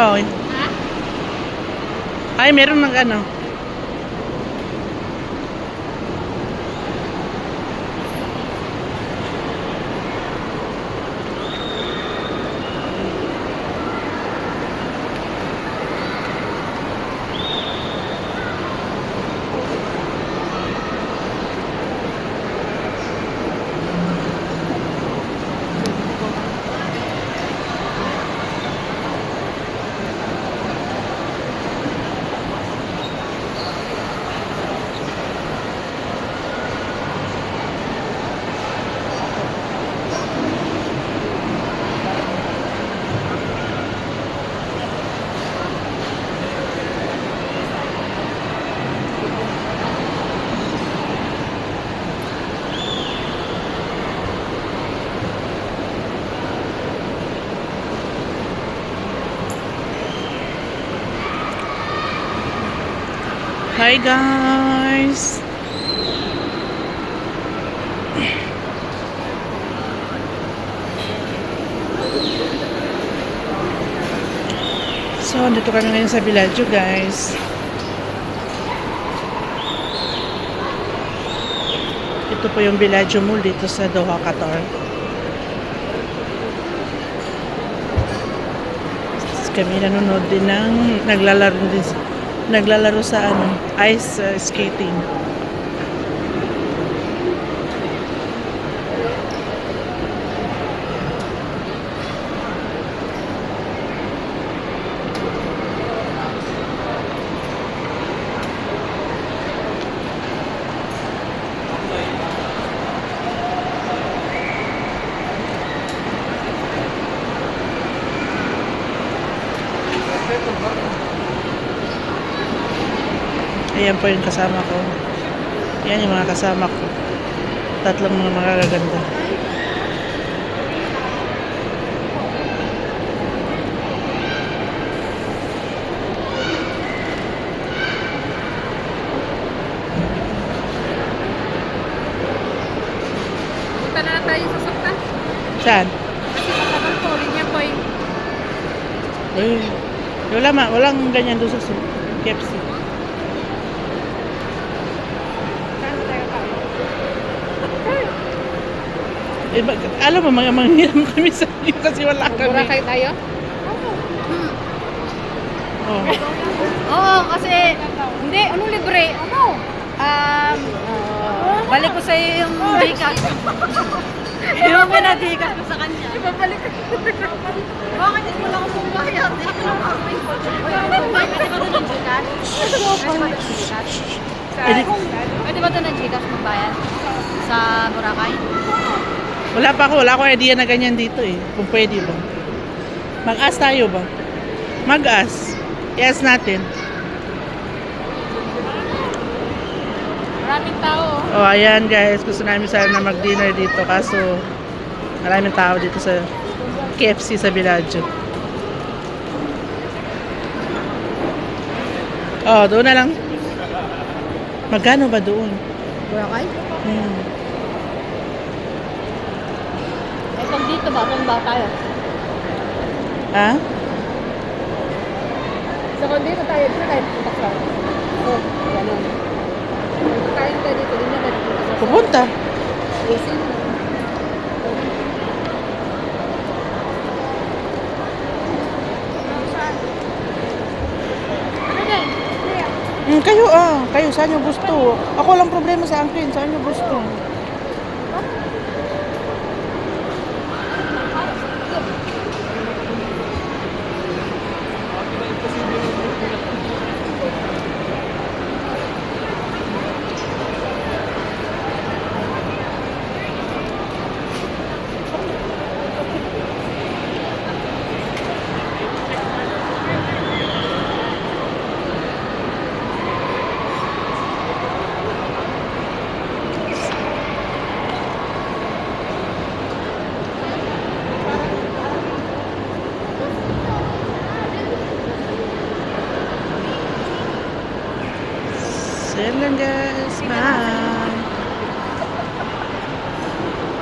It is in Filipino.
Oh. Ay, meron ng ano. Hi guys. So, dito kami ngayon sa Villaggio, guys. Ito po yung Villaggio Mall dito sa Doha, Qatar. Kami nanonood din ng naglalaro sa ice skating. Ayan po yung kasama ko. Yan yung mga kasama ko. Tatlong mga magaganda. Punta na tayo sa Sokta. Saan? Kasi matagal po, linya po yung... Walang ganyan doon sa KFC. Alam mo, manghiram kami sa iyo kasi wala kami. Boracay tayo? Oh. Oo, kasi... Hindi, ano libre? Ano? Balik ko sa iyo yung Gcash. Yung pinag-Gcash ko sa kanya. Ibabalik ko. Bakit hindi mo lang akong bayad? Hindi ko lang ako may pwede ba ito ng Gcash? Pwede ba ito ng Gcash? Pwede ba ito ng Gcash magbayad? Sa Boracay? Wala akong idea na ganyan dito eh. Kung pwede ba. Mag-ask tayo ba? Mag-ask. I-ask natin. Maraming tao. Oh, ayan guys. Gusto namin sana mag-dinner dito. Kaso, maraming tao dito sa KFC sa Villaggio. Oh, doon na lang. Magkano ba doon? Boracay? Hmm. Eh, pag dito ba? Saan ba tayo? Ha? So, kung dito tayo pupunta. Oh, gano'n. Kain tayo dito, din na tayo pupunta. Pupunta. Isin. Ano din? Kayo, saan nyo gusto? Ako lang problema sa akin, saan nyo gusto? So, yan lang guys. Bye!